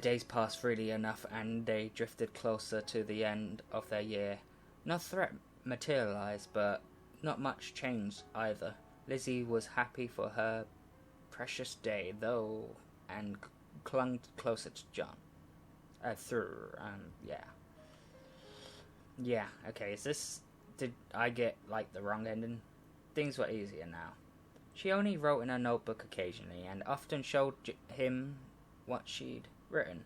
days passed freely enough, and they drifted closer to the end of their year. No threat materialized, but not much changed either. Lizzie was happy for her precious day, though, and clung closer to John. Yeah, okay, did I get, the wrong ending? Things were easier now. She only wrote in her notebook occasionally, and often showed him what she'd written.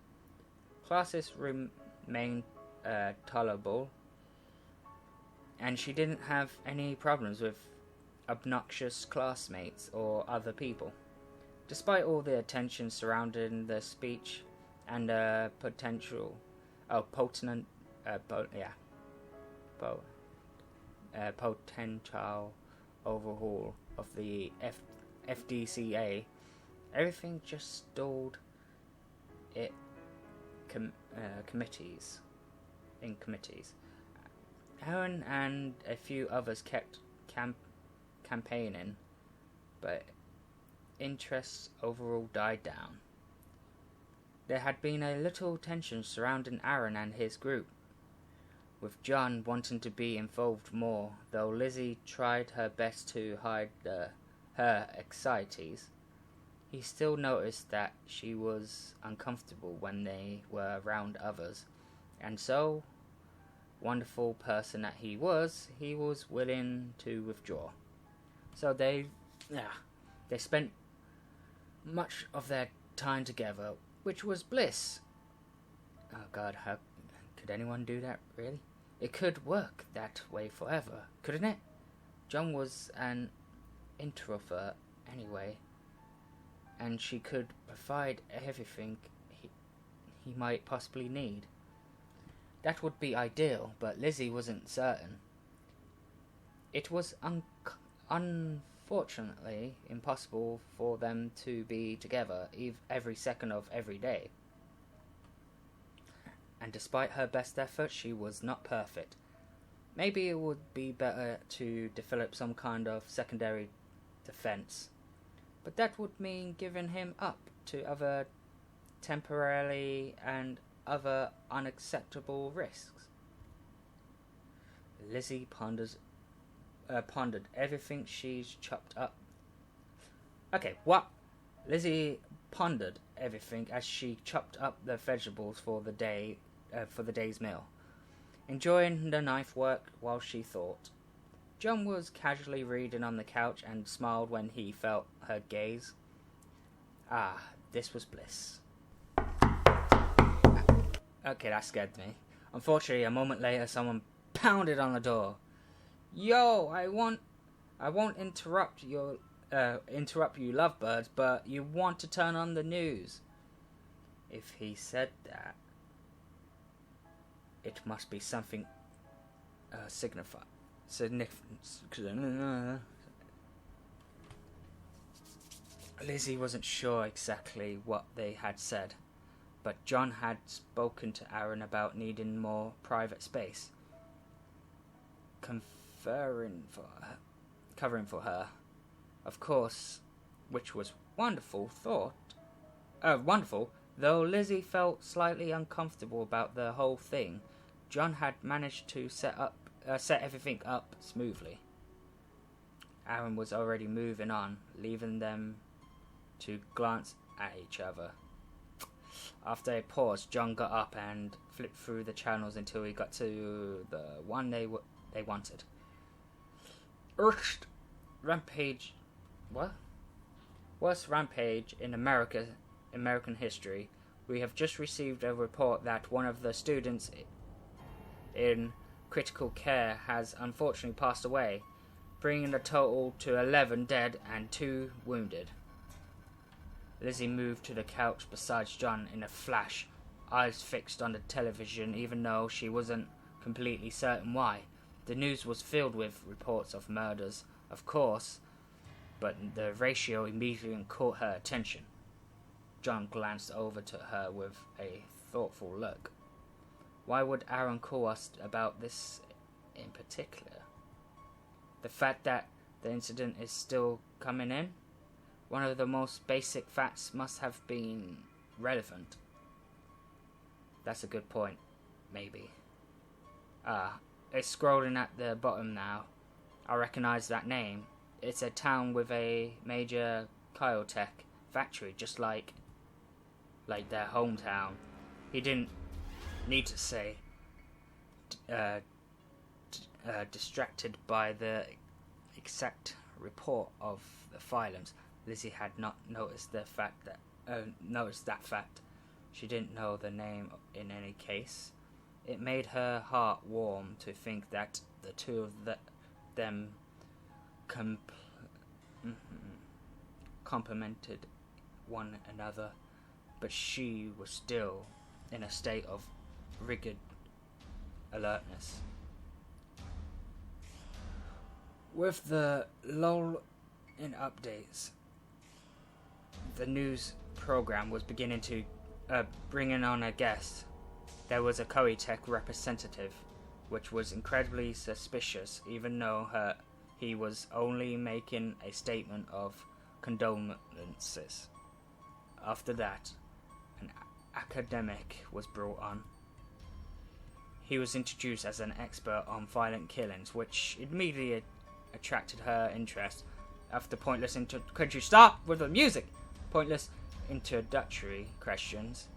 Classes remained tolerable, and she didn't have any problems with obnoxious classmates or other people. Despite all the attention surrounding the speech and potential overhaul of the FDCA, everything just stalled in committees. Aaron and a few others kept campaigning, but interest overall died down. There had been a little tension surrounding Aaron and his group, with John wanting to be involved more, though Lizzie tried her best to hide her anxieties. He still noticed that she was uncomfortable when they were around others, and so, wonderful person that he was willing to withdraw. So they spent much of their time together, which was bliss. Oh God, how could anyone do that, really? It could work that way forever, couldn't it? John was an introvert anyway, and she could provide everything he might possibly need. That would be ideal, but Lizzie wasn't certain. It was unfortunately impossible for them to be together every second of every day. And despite her best efforts, she was not perfect. Maybe it would be better to develop some kind of secondary defense, but that would mean giving him up to other temporarily and other unacceptable risks. Lizzie pondered everything she's chopped up. Lizzie pondered everything as she chopped up the vegetables for the day's meal, enjoying the knife work while she thought. John was casually reading on the couch and smiled when he felt her gaze. This was bliss. Okay, that scared me. Unfortunately, a moment later, someone pounded on the door. Yo, I won't interrupt you, lovebirds, but you want to turn on the news. If he said that, it must be something significant. Lizzie wasn't sure exactly what they had said, but John had spoken to Aaron about needing more private space, covering for her, of course, which was wonderful, though Lizzie felt slightly uncomfortable about the whole thing. John had managed to set everything up smoothly. Aaron was already moving on, leaving them to glance at each other. After a pause, John got up and flipped through the channels until he got to the one they wanted. Rampage. What? Worst Rampage in American history. We have just received a report that one of the students in critical care has unfortunately passed away, bringing the total to 11 dead and 2 wounded. Lizzie moved to the couch beside John in a flash, eyes fixed on the television even though she wasn't completely certain why. The news was filled with reports of murders, of course, but the ratio immediately caught her attention. John glanced over to her with a thoughtful look. Why would Aaron call us about this in particular? The fact that the incident is still coming in? One of the most basic facts must have been relevant. That's a good point. Maybe. It's scrolling at the bottom now. I recognize that name. It's a town with a major biotech factory, just like their hometown. He didn't need to say. Distracted by the exact report of the violence, Lizzie had not noticed that fact. She didn't know the name in any case. It made her heart warm to think that the two of them complemented one another, but she was still in a state of rigid alertness. With the lull in updates, the news program was beginning to bring on a guest. There was a Koei-Tech representative, which was incredibly suspicious, even though he was only making a statement of condolences. After that, an academic was brought on. He was introduced as an expert on violent killings, which immediately attracted her interest. After could you stop with the music? Pointless introductory questions,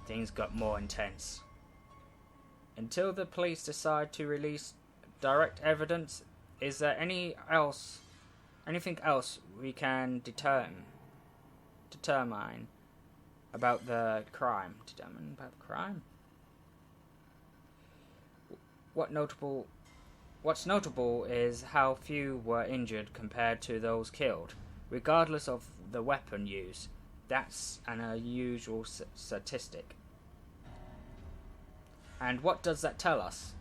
things got more intense. Until the police decide to release direct evidence, is there anything else we can determine about the crime? What's notable is how few were injured compared to those killed, regardless of the weapon used. That's an unusual statistic. And what does that tell us?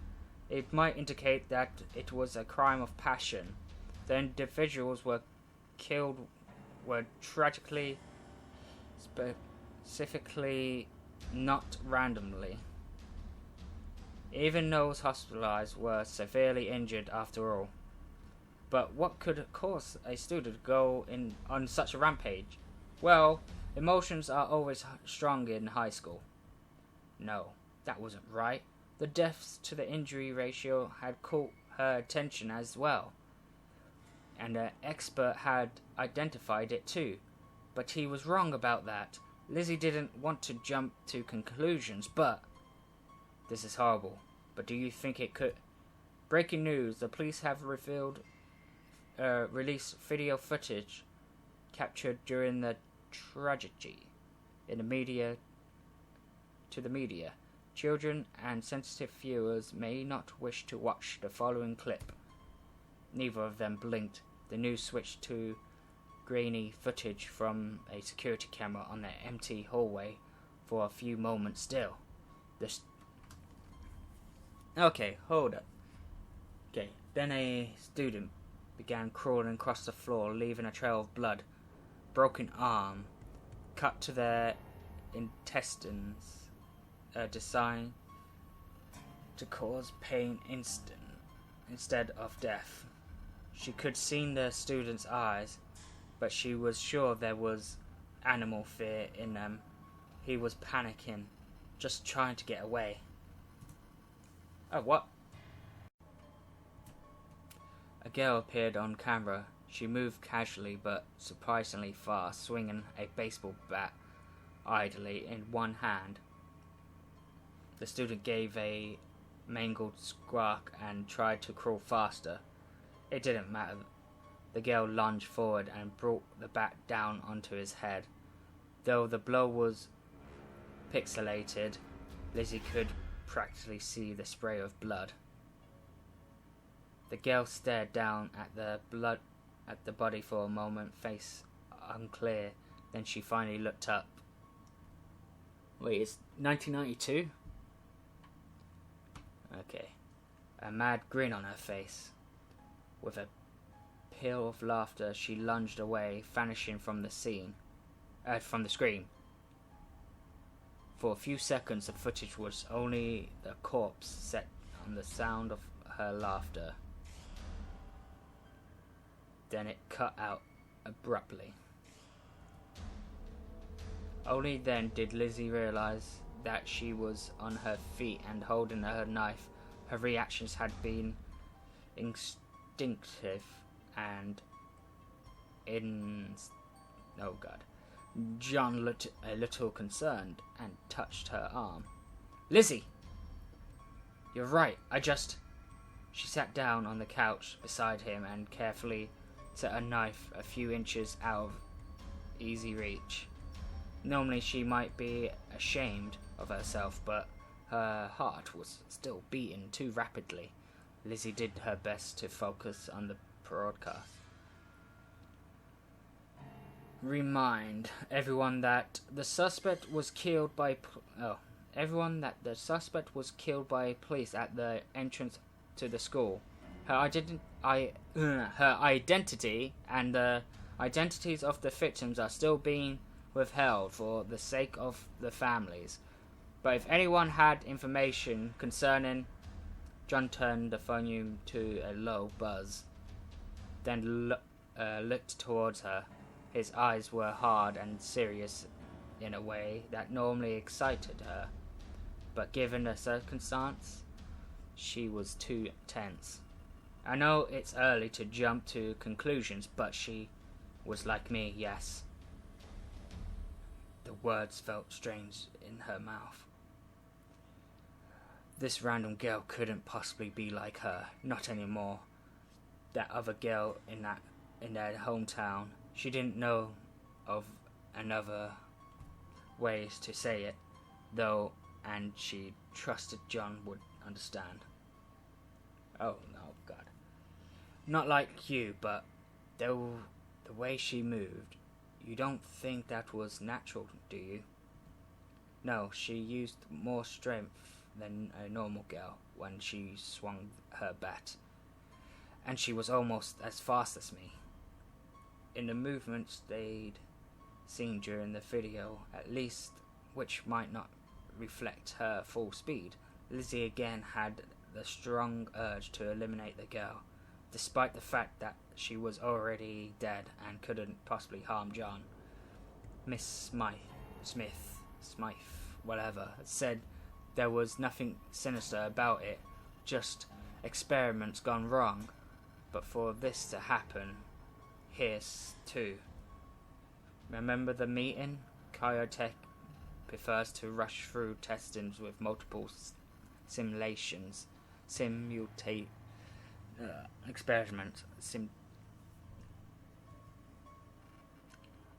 It might indicate that it was a crime of passion. The individuals were killed were tragically, specifically, not randomly. Even those hospitalized were severely injured after all. But what could cause a student to go on such a rampage? Well, emotions are always strong in high school. No, that wasn't right. The deaths to the injury ratio had caught her attention as well. And an expert had identified it too. But he was wrong about that. Lizzie didn't want to jump to conclusions, but... This is horrible, but do you think it could... Breaking news, the police have released video footage captured during the tragedy to the media. Children and sensitive viewers may not wish to watch the following clip. Neither of them blinked. The news switched to grainy footage from a security camera on the empty hallway for a few moments still. Okay, hold up. Okay, then a student began crawling across the floor, leaving a trail of blood. Broken arm, cut to their intestines, designed to cause pain instead of death. She could see the student's eyes, but she was sure there was animal fear in them. He was panicking, just trying to get away. Oh, what? A girl appeared on camera. She moved casually but surprisingly fast, swinging a baseball bat idly in one hand. The student gave a mangled squawk and tried to crawl faster. It didn't matter. The girl lunged forward and brought the bat down onto his head. Though the blow was pixelated, Lizzie could practically see the spray of blood. The girl stared down at the body for a moment, face unclear. Then she finally looked up. Wait, it's 1992? Okay. A mad grin on her face. With a peal of laughter, she lunged away, vanishing from the screen. For a few seconds, the footage was only the corpse set on the sound of her laughter. Then it cut out abruptly. Only then did Lizzie realize that she was on her feet and holding her knife, her reactions had been instinctive and oh god. John looked a little concerned and touched her arm. Lizzie! You're right, She sat down on the couch beside him and carefully set a knife a few inches out of easy reach. Normally she might be ashamed of herself, but her heart was still beating too rapidly. Lizzie did her best to focus on the broadcast. Remind everyone that the suspect was killed by police at the entrance to the school. Her identity and the identities of the victims are still being withheld for the sake of the families. But if anyone had information concerning... John turned the volume to a low buzz, then looked towards her. His eyes were hard and serious in a way that normally excited her, but given the circumstance, she was too tense. I know it's early to jump to conclusions, but she was like me, yes. The words felt strange in her mouth. This random girl couldn't possibly be like her, not anymore. That other girl in their hometown, she didn't know of another ways to say it, though, and she trusted John would understand. Oh no, God. Not like you, but the way she moved, you don't think that was natural, do you? No, she used more strength than a normal girl when she swung her bat, and she was almost as fast as me. In the movements they'd seen during the video, at least, which might not reflect her full speed, Lizzie again had the strong urge to eliminate the girl, despite the fact that she was already dead and couldn't possibly harm John. Miss Smythe, whatever, said there was nothing sinister about it, just experiments gone wrong. But for this to happen, here's too. Remember the meeting? Kyotech prefers to rush through testings with multiple experiments.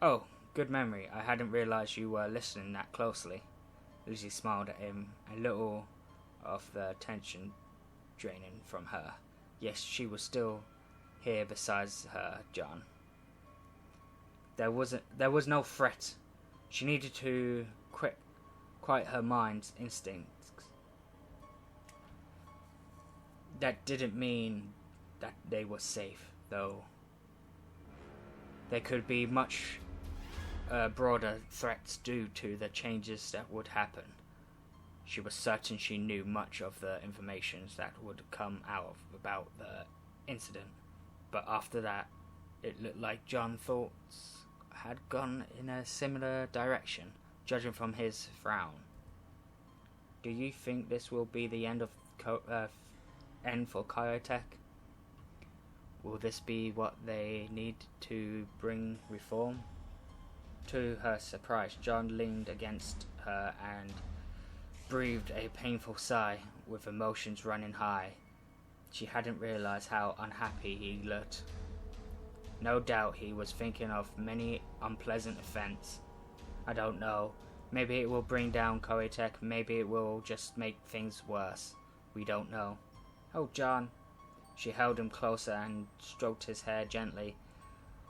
Oh, good memory. I hadn't realized you were listening that closely. Lizzie smiled at him, a little of the tension draining from her. Yes, she was still here besides her, John. There was no threat. She needed to quiet her mind's instincts. That didn't mean that they were safe, though. There could be much broader threats due to the changes that would happen. She was certain she knew much of the information that would come out about the incident, but after that, it looked like John's thoughts had gone in a similar direction, judging from his frown. Do you think this will be the end for Kyotech? Will this be what they need to bring reform? To her surprise, John leaned against her and breathed a painful sigh, with emotions running high. She hadn't realized how unhappy he looked. No doubt he was thinking of many unpleasant events. I don't know. Maybe it will bring down Kyotech, maybe it will just make things worse. We don't know. Oh, John. She held him closer and stroked his hair gently.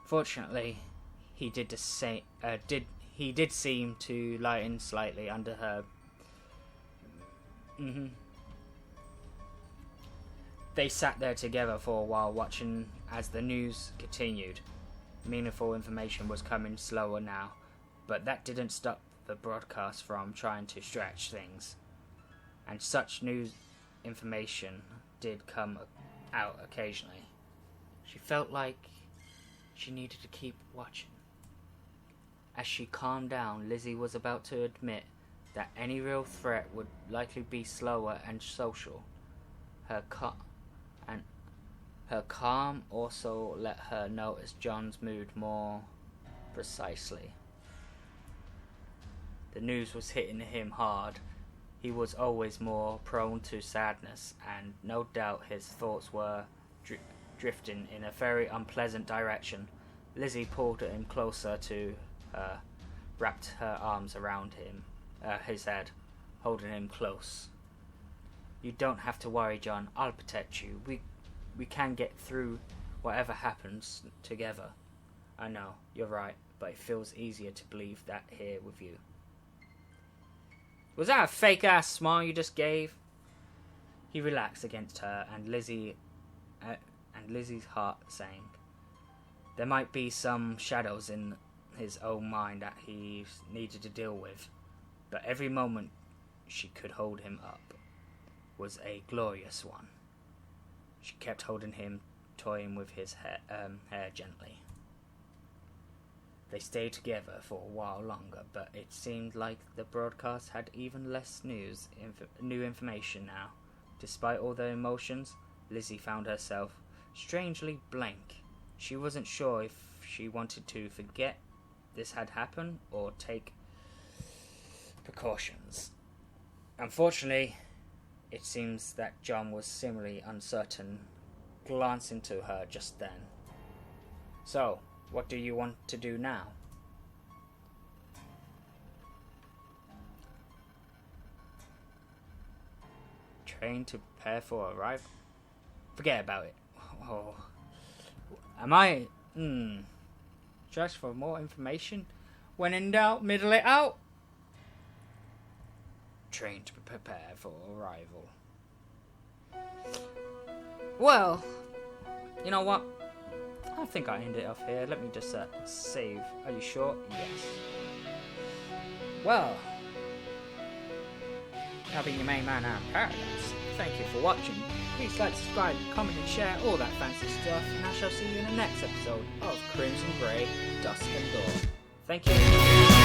Fortunately, he did seem to lighten slightly under her. They sat there together for a while, watching as the news continued. Meaningful information was coming slower now, but that didn't stop the broadcast from trying to stretch things. And such news information did come out occasionally. She felt like she needed to keep watching. As she calmed down, Lizzie was about to admit that any real threat would likely be slower and social. Her calm also let her notice John's mood more precisely. The news was hitting him hard. He was always more prone to sadness, and no doubt his thoughts were drifting in a very unpleasant direction. Lizzie pulled him closer to her, wrapped her arms around his head, holding him close. "You don't have to worry, John. I'll protect you. We can get through whatever happens together." "I know, you're right, but it feels easier to believe that here with you." "Was that a fake-ass smile you just gave?" He relaxed against her, and Lizzie's heart sank. There might be some shadows in his own mind that he needed to deal with, but every moment she could hold him up was a glorious one. She kept holding him, toying with his hair gently. They stayed together for a while longer, but it seemed like the broadcast had even less new information now. Despite all their emotions, Lizzie found herself strangely blank. She wasn't sure if she wanted to forget this had happened or take precautions. Unfortunately, it seems that John was similarly uncertain, glancing to her just then. "So, what do you want to do now?" "Train to prepare for arrival." "Forget about it." "Oh, am I... Just for more information? When in doubt, middle it out." "Train to prepare for arrival." Well, you know what? I think I end it off here. Let me just save. Are you sure? Yes. Well, I've been your main man, Aaron Paradise. Thank you for watching. Please like, subscribe, comment and share all that fancy stuff, and I shall see you in the next episode of Crimson Grey, Dusk and Dawn. Thank you.